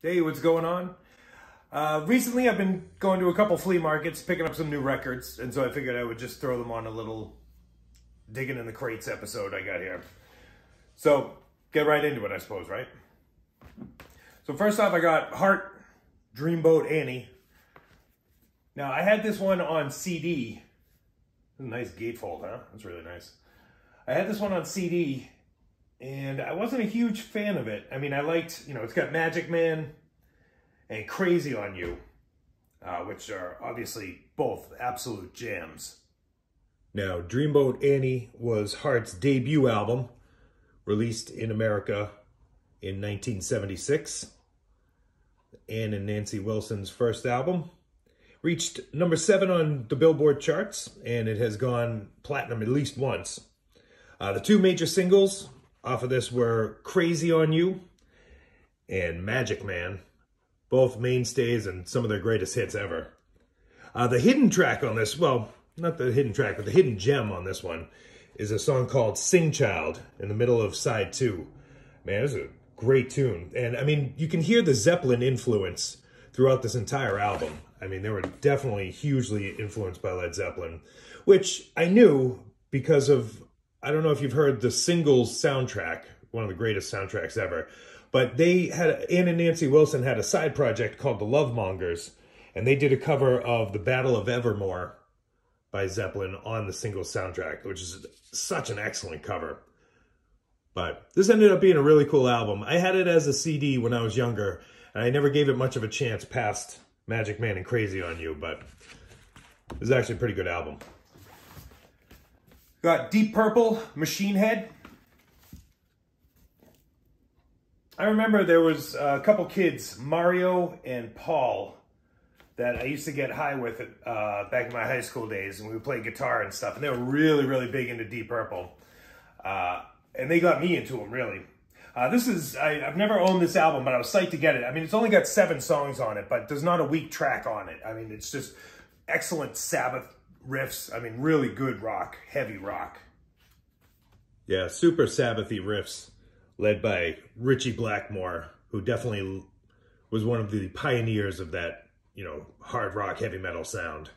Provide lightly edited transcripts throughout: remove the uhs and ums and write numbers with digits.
Hey, what's going on? Recently I've been going to a couple flea markets, picking up some new records, and so I figured I would just throw them on a little Digging in the Crates episode I got here. So, get right into it, I suppose, right? So first off, I got Heart, Dreamboat Annie. Now, I had this one on CD. Nice gatefold, huh? That's really nice. I had this one on CD, and I wasn't a huge fan of it. I mean, I liked, it's got Magic Man and Crazy on You, which are obviously both absolute jams. Now, Dreamboat Annie was Heart's debut album, released in America in 1976. Ann and Nancy Wilson's first album. Reached number 7 on the Billboard charts, and it has gone platinum at least once. The two major singles off of this were Crazy on You and Magic Man, both mainstays and some of their greatest hits ever. The hidden track on this, well, not the hidden track, but the hidden gem on this one is a song called Sing Child in the middle of side 2. Man, it's a great tune. And I mean, you can hear the Zeppelin influence throughout this entire album. I mean, they were definitely hugely influenced by Led Zeppelin, which I knew because of, I don't know if you've heard the Singles soundtrack, one of the greatest soundtracks ever, but they had, Ann and Nancy Wilson had a side project called The Lovemongers, and they did a cover of The Battle of Evermore by Zeppelin on the Singles soundtrack, which is such an excellent cover. But this ended up being a really cool album. I had it as a CD when I was younger, and I never gave it much of a chance past Magic Man and Crazy on You, but this is actually a pretty good album. Got Deep Purple, Machine Head. I remember there was a couple kids, Mario and Paul, that I used to get high with back in my high school days, and we would play guitar and stuff, and they were really, really big into Deep Purple. And they got me into them, really. I've never owned this album, but I was psyched to get it. I mean, it's only got 7 songs on it, but there's not a weak track on it. I mean, it's just excellent Sabbath riffs. I mean, really good rock, heavy rock. Yeah, super Sabbathy riffs, led by Ritchie Blackmore, who definitely was one of the pioneers of that, hard rock, heavy metal sound.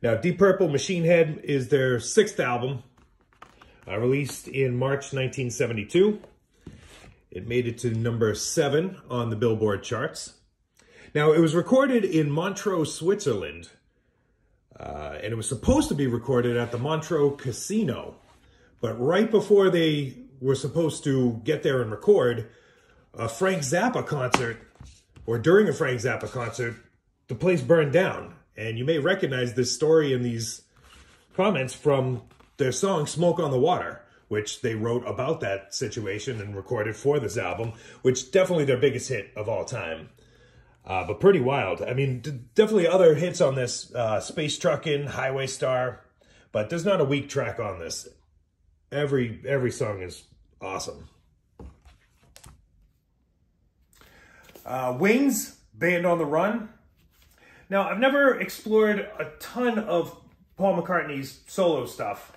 Now, Deep Purple, Machine Head is their 6th album, released in March 1972. It made it to number 7 on the Billboard charts. Now, it was recorded in Montreux, Switzerland, and it was supposed to be recorded at the Montreux Casino. But right before they were supposed to get there and record, a Frank Zappa concert, or during a Frank Zappa concert, the place burned down. And you may recognize this story in these comments from their song Smoke on the Water, which they wrote about that situation and recorded for this album, which definitely their biggest hit of all time. But pretty wild. I mean, definitely other hits on this, Space Truckin', Highway Star, but there's not a weak track on this. Every song is awesome. Wings, Band on the Run. Now, I've never explored a ton of Paul McCartney's solo stuff,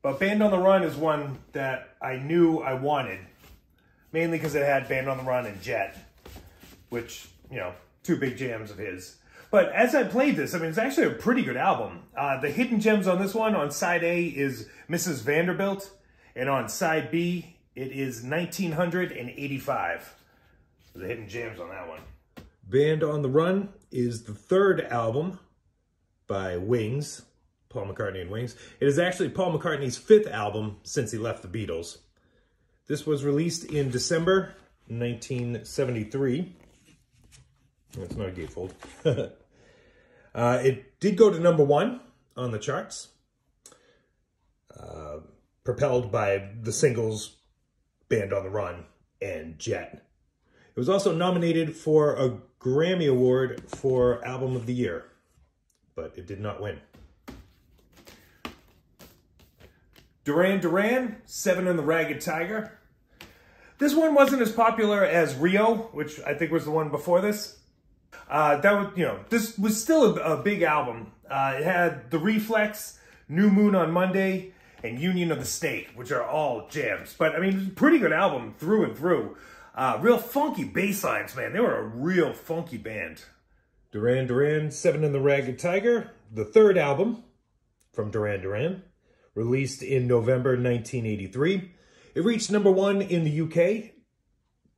but Band on the Run is one that I knew I wanted, mainly because it had Band on the Run and Jet, which, 2 big jams of his. But as I played this, I mean, it's actually a pretty good album. The hidden gems on this one, on side A is Mrs. Vanderbilt, and on side B, it is 1985. The hidden gems on that one. Band on the Run is the 3rd album by Wings, Paul McCartney and Wings. It is actually Paul McCartney's 5th album since he left the Beatles. This was released in December 1973. That's not a gatefold. It did go to number 1 on the charts, propelled by the singles Band on the Run and Jet. It was also nominated for a Grammy Award for Album of the Year, but it did not win. Duran Duran, 7 and the Ragged Tiger. This one wasn't as popular as Rio, which I think was the one before this. This was still a big album. It had The Reflex, New Moon on Monday, and Union of the State, which are all jams. But, I mean, it was a pretty good album through and through. Real funky bass lines, man. They were a real funky band. Duran Duran, Seven and the Ragged Tiger, the third album from Duran Duran, released in November 1983. It reached #1 in the UK,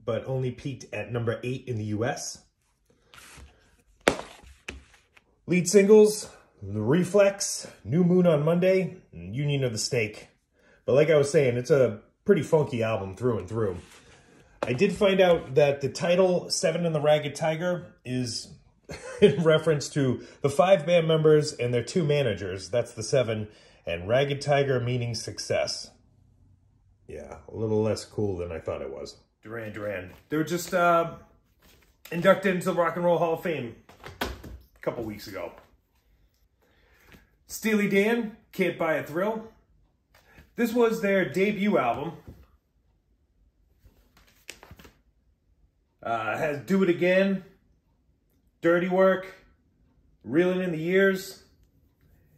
but only peaked at #8 in the US. Lead singles, The Reflex, New Moon on Monday, and Union of the Snake. But like I was saying, it's a pretty funky album through and through. I did find out that the title, Seven and the Ragged Tiger, is in reference to the 5 band members and their 2 managers. That's the 7, and Ragged Tiger meaning success. Yeah, a little less cool than I thought it was. Duran Duran. They were just inducted into the Rock and Roll Hall of Fame a couple weeks ago. Steely Dan, Can't Buy a Thrill. This was their debut album. Has Do It Again, Dirty Work, Reeling in the Years.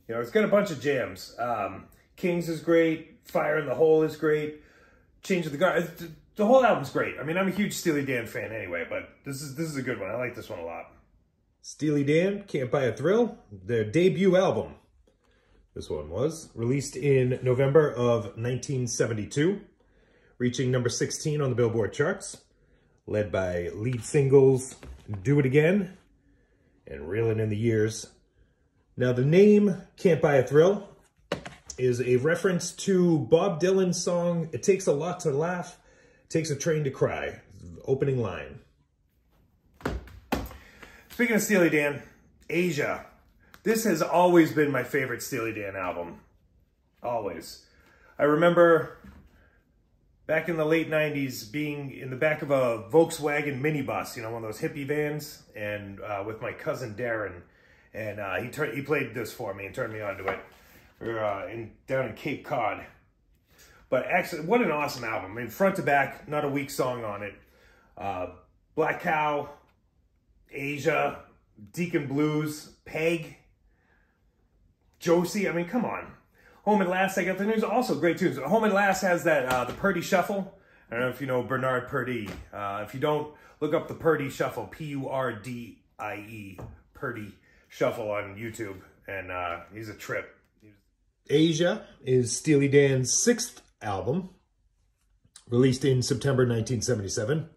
You know, it's got a bunch of jams. Kings is great. Fire in the Hole is great. Change of the Guard. The whole album's great. I mean, I'm a huge Steely Dan fan anyway, but this is a good one. I like this one a lot. Steely Dan, Can't Buy a Thrill, their debut album. This one was released in November of 1972, reaching #16 on the Billboard charts, led by lead singles Do It Again and Reelin' in the Years. Now, the name Can't Buy a Thrill is a reference to Bob Dylan's song, It Takes a Lot to Laugh, Takes a Train to Cry, opening line. Speaking of Steely Dan, Asia. This has always been my favorite Steely Dan album. Always. I remember back in the late 90s being in the back of a Volkswagen minibus, you know, one of those hippie vans, and with my cousin Darren. And he played this for me and turned me on to it. We were down in Cape Cod. But actually, what an awesome album. I mean, front to back, not a weak song on it. Black Cow, Asia, Deacon Blues, Peg, Josie. I mean, come on. Home at Last, I Got the News. Also great tunes. Home at Last has that, the Purdy Shuffle. I don't know if you know Bernard Purdie. If you don't, look up the Purdie Shuffle, P-U-R-D-I-E, Purdie Shuffle on YouTube. And he's a trip. Asia is Steely Dan's 6th album, released in September 1977.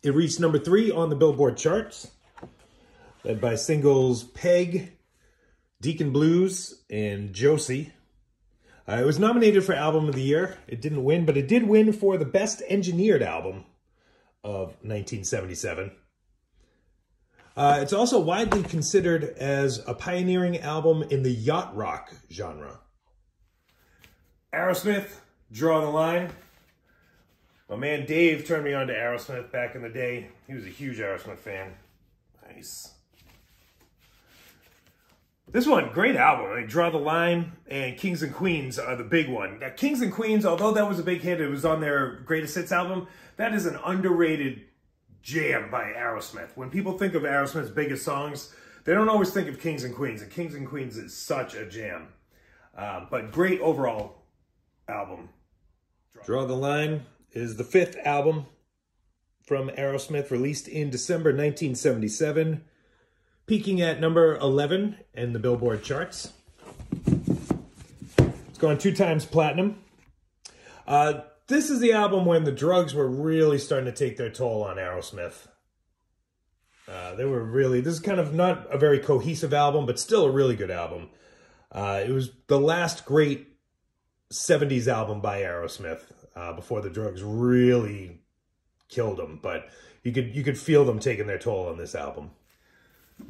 It reached #3 on the Billboard charts, led by singles Peg, Deacon Blues, and Josie. It was nominated for Album of the Year. It didn't win, but it did win for the Best Engineered Album of 1977. It's also widely considered as a pioneering album in the yacht rock genre. Aerosmith, Draw the Line. My man Dave turned me on to Aerosmith back in the day. He was a huge Aerosmith fan. Nice. This one, great album. I mean, Draw the Line and Kings and Queens are the big one. Now, Kings and Queens, although that was a big hit, it was on their Greatest Hits album. That is an underrated jam by Aerosmith. When people think of Aerosmith's biggest songs, they don't always think of Kings and Queens. And Kings and Queens is such a jam. But great overall album. Draw the Line is the 5th album from Aerosmith, released in December 1977. Peaking at #11 in the Billboard charts. It's gone 2 times platinum. This is the album when the drugs were really starting to take their toll on Aerosmith. This is kind of not a very cohesive album, but still a really good album. It was the last great 70s album by Aerosmith before the drugs really killed them. But you could feel them taking their toll on this album.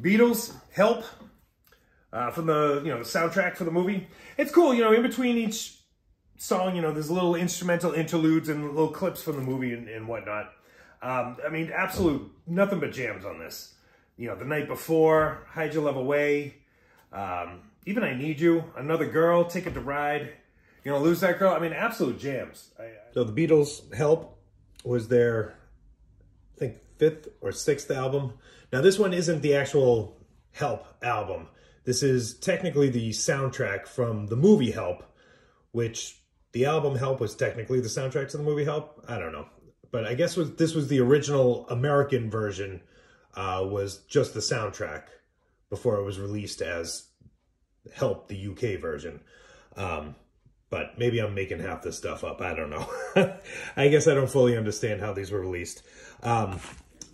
Beatles, Help, from the soundtrack for the movie. It's cool, in between each song, there's little instrumental interludes and little clips from the movie and whatnot. I mean, absolute nothing but jams on this. The Night Before, Hide Your Love Away, even I Need You, Another Girl, Ticket to Ride, Lose That Girl. I mean, absolute jams. So the Beatles, Help, was their, I think, 5th or 6th album. Now, this one isn't the actual Help album. This is technically the soundtrack from the movie Help, which the album Help was technically the soundtrack to the movie Help. I don't know. but I guess this was the original American version, was just the soundtrack before it was released as Help, the UK version. But maybe I'm making half this stuff up. I don't know. I guess I don't fully understand how these were released.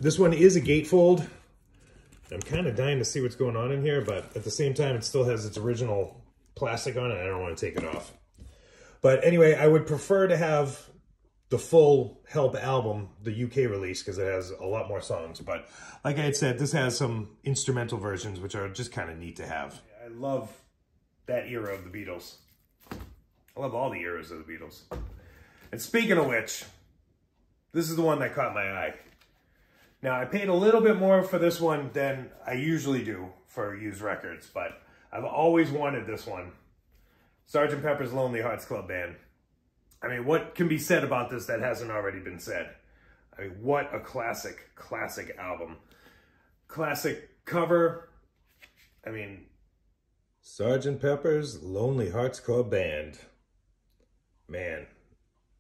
This one is a gatefold. I'm kind of dying to see what's going on in here, but at the same time, it still has its original plastic on it. I don't want to take it off. But anyway, I would prefer to have the full Help album, the UK release, because it has a lot more songs. But like I had said, this has some instrumental versions, which are just kind of neat to have. I love that era of the Beatles. I love all the eras of the Beatles. And speaking of which, this is the one that caught my eye. Now, I paid a little bit more for this one than I usually do for used records, but I've always wanted this one. Sgt. Pepper's Lonely Hearts Club Band. I mean, what can be said about this that hasn't already been said? I mean, what a classic, classic album. Classic cover. I mean, Sgt. Pepper's Lonely Hearts Club Band. Man,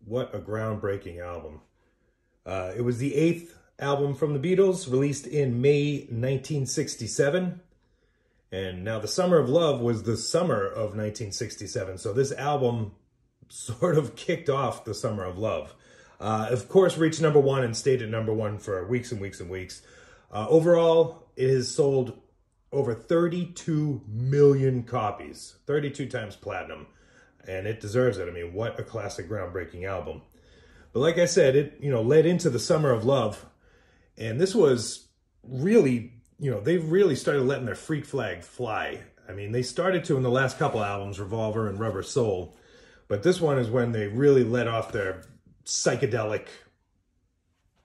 what a groundbreaking album. It was the 8th album from the Beatles, released in May 1967. And now The Summer of Love was the summer of 1967. So this album sort of kicked off the Summer of Love. Of course, reached #1 and stayed at #1 for weeks and weeks and weeks. Overall, it has sold over 32 million copies, 32 times platinum. And it deserves it. I mean, what a classic, groundbreaking album. But like I said, it, led into the Summer of Love. And this was really, they really started letting their freak flag fly. I mean, they started to in the last couple albums, Revolver and Rubber Soul. But this one is when they really let off their psychedelicness.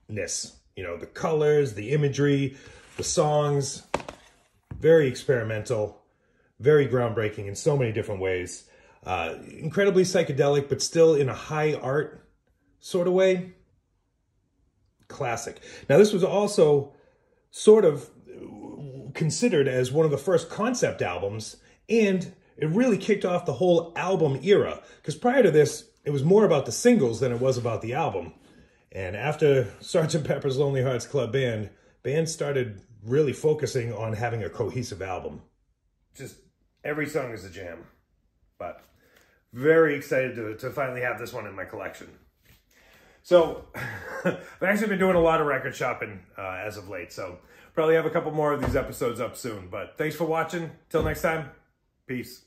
The colors, the imagery, the songs. Very experimental, very groundbreaking in so many different ways. Incredibly psychedelic, but still in a high art sort of way. Classic. Now, this was also sort of considered as one of the first concept albums, and it really kicked off the whole album era. Because prior to this, it was more about the singles than it was about the album. And after Sgt. Pepper's Lonely Hearts Club Band, bands started really focusing on having a cohesive album. Just every song is a jam. But very excited to finally have this one in my collection. So, I've actually been doing a lot of record shopping as of late, so probably have a couple more of these episodes up soon. But thanks for watching. Till next time, peace.